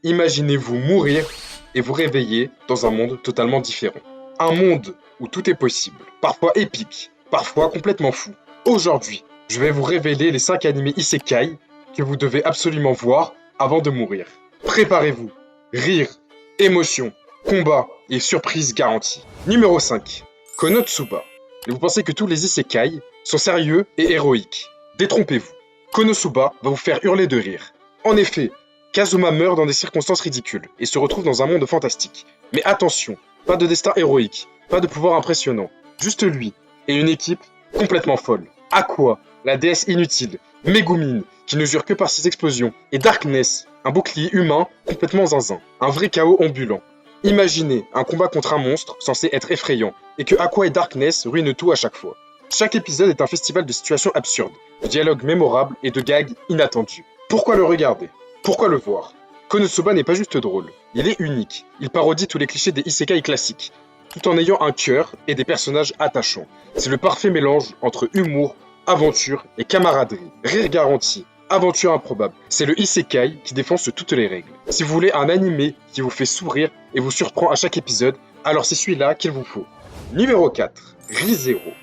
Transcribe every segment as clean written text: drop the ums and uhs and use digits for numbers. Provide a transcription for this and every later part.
Imaginez-vous mourir et vous réveiller dans un monde totalement différent. Un monde où tout est possible, parfois épique, parfois complètement fou. Aujourd'hui, je vais vous révéler les 5 animés isekai que vous devez absolument voir avant de mourir. Préparez-vous, rire, émotion, combat et surprise garantie. Numéro 5, Konosuba. Et vous pensez que tous les isekai sont sérieux et héroïques. Détrompez-vous. Konosuba va vous faire hurler de rire. En effet, Kazuma meurt dans des circonstances ridicules et se retrouve dans un monde fantastique. Mais attention, pas de destin héroïque, pas de pouvoir impressionnant. Juste lui et une équipe complètement folle. Aqua, la déesse inutile, Megumin, qui ne jure que par ses explosions, et Darkness, un bouclier humain complètement zinzin. Un vrai chaos ambulant. Imaginez un combat contre un monstre censé être effrayant, et que Aqua et Darkness ruinent tout à chaque fois. Chaque épisode est un festival de situations absurdes, de dialogues mémorables et de gags inattendus. Pourquoi le regarder? Pourquoi le voir? Konosuba n'est pas juste drôle, il est unique. Il parodie tous les clichés des isekai classiques, tout en ayant un cœur et des personnages attachants. C'est le parfait mélange entre humour, aventure et camaraderie. Rire garanti, aventure improbable. C'est le isekai qui défonce toutes les règles. Si vous voulez un animé qui vous fait sourire et vous surprend à chaque épisode, alors c'est celui-là qu'il vous faut. Numéro 4, Re:Zero.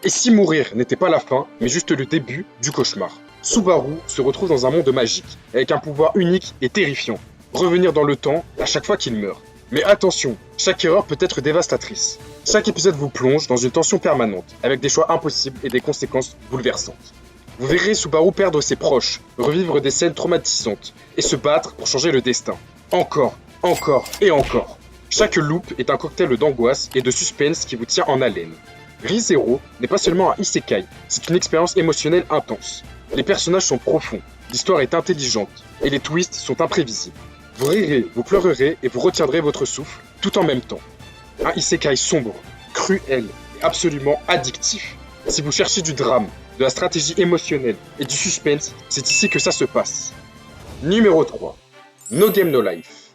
Et si mourir n'était pas la fin, mais juste le début du cauchemar? Subaru se retrouve dans un monde magique, avec un pouvoir unique et terrifiant. Revenir dans le temps à chaque fois qu'il meurt. Mais attention, chaque erreur peut être dévastatrice. Chaque épisode vous plonge dans une tension permanente, avec des choix impossibles et des conséquences bouleversantes. Vous verrez Subaru perdre ses proches, revivre des scènes traumatisantes, et se battre pour changer le destin. Encore, encore et encore. Chaque loop est un cocktail d'angoisse et de suspense qui vous tient en haleine. Re:Zero n'est pas seulement un isekai, c'est une expérience émotionnelle intense. Les personnages sont profonds, l'histoire est intelligente, et les twists sont imprévisibles. Vous rirez, vous pleurerez et vous retiendrez votre souffle, tout en même temps. Un isekai sombre, cruel et absolument addictif. Si vous cherchez du drame, de la stratégie émotionnelle et du suspense, c'est ici que ça se passe. Numéro 3. No Game No Life.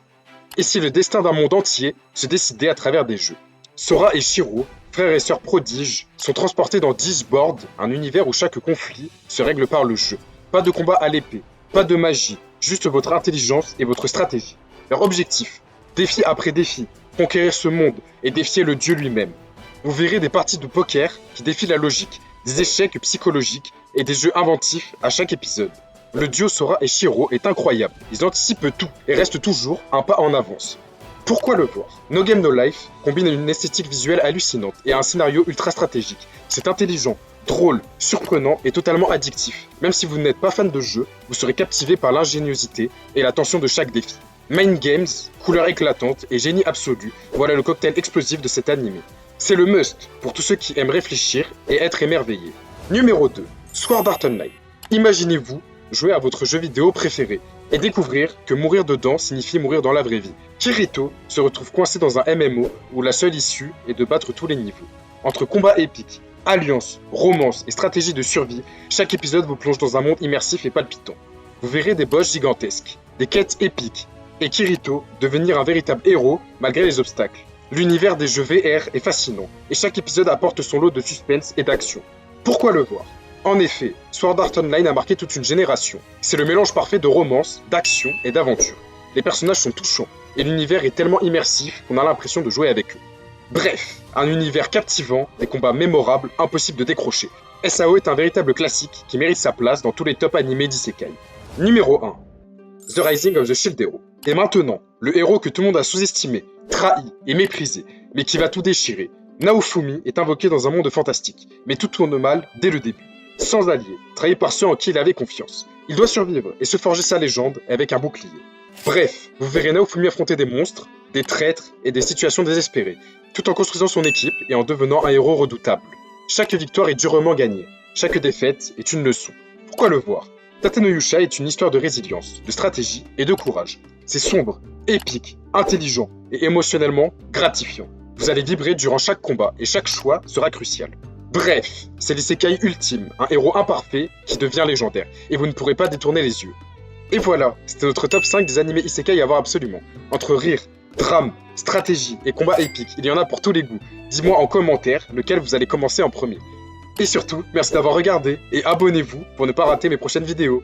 Et si le destin d'un monde entier se décidait à travers des jeux? Sora et Shiro, frères et sœurs prodiges, sont transportés dans Disboard, un univers où chaque conflit se règle par le jeu. Pas de combat à l'épée, pas de magie, juste votre intelligence et votre stratégie. Leur objectif, défi après défi, conquérir ce monde et défier le dieu lui-même. Vous verrez des parties de poker qui défient la logique, des échecs psychologiques et des jeux inventifs à chaque épisode. Le duo Sora et Shiro est incroyable, ils anticipent tout et restent toujours un pas en avance. Pourquoi le voir? No Game No Life combine une esthétique visuelle hallucinante et un scénario ultra stratégique. C'est intelligent, drôle, surprenant et totalement addictif. Même si vous n'êtes pas fan de jeu, vous serez captivé par l'ingéniosité et la tension de chaque défi. Mind games, couleurs éclatantes et génie absolu, voilà le cocktail explosif de cet animé. C'est le must pour tous ceux qui aiment réfléchir et être émerveillés. Numéro 2, Sword Art Online. Imaginez-vous jouer à votre jeu vidéo préféré et découvrir que mourir dedans signifie mourir dans la vraie vie. Kirito se retrouve coincé dans un MMO où la seule issue est de battre tous les niveaux. Entre combats épiques, alliances, romances et stratégies de survie, chaque épisode vous plonge dans un monde immersif et palpitant. Vous verrez des boss gigantesques, des quêtes épiques, et Kirito devenir un véritable héros malgré les obstacles. L'univers des jeux VR est fascinant, et chaque épisode apporte son lot de suspense et d'action. Pourquoi le voir? En effet, Sword Art Online a marqué toute une génération. C'est le mélange parfait de romance, d'action et d'aventure. Les personnages sont touchants, et l'univers est tellement immersif qu'on a l'impression de jouer avec eux. Bref, un univers captivant, des combats mémorables, impossibles de décrocher. SAO est un véritable classique qui mérite sa place dans tous les top animés d'isekai. Numéro 1. The Rising of the Shield Hero. Et maintenant, le héros que tout le monde a sous-estimé, trahi et méprisé, mais qui va tout déchirer. Naofumi est invoqué dans un monde fantastique, mais tout tourne mal dès le début. Sans allié, trahi par ceux en qui il avait confiance. Il doit survivre et se forger sa légende avec un bouclier. Bref, vous verrez Naofumi affronter des monstres, des traîtres et des situations désespérées, tout en construisant son équipe et en devenant un héros redoutable. Chaque victoire est durement gagnée, chaque défaite est une leçon. Pourquoi le voir? Tate no Yusha est une histoire de résilience, de stratégie et de courage. C'est sombre, épique, intelligent et émotionnellement gratifiant. Vous allez vibrer durant chaque combat et chaque choix sera crucial. Bref, c'est l'isekai ultime, un héros imparfait qui devient légendaire, et vous ne pourrez pas détourner les yeux. Et voilà, c'était notre top 5 des animés isekai à voir absolument. Entre rire, drame, stratégie et combat épique, il y en a pour tous les goûts. Dis-moi en commentaire lequel vous allez commencer en premier. Et surtout, merci d'avoir regardé, et abonnez-vous pour ne pas rater mes prochaines vidéos.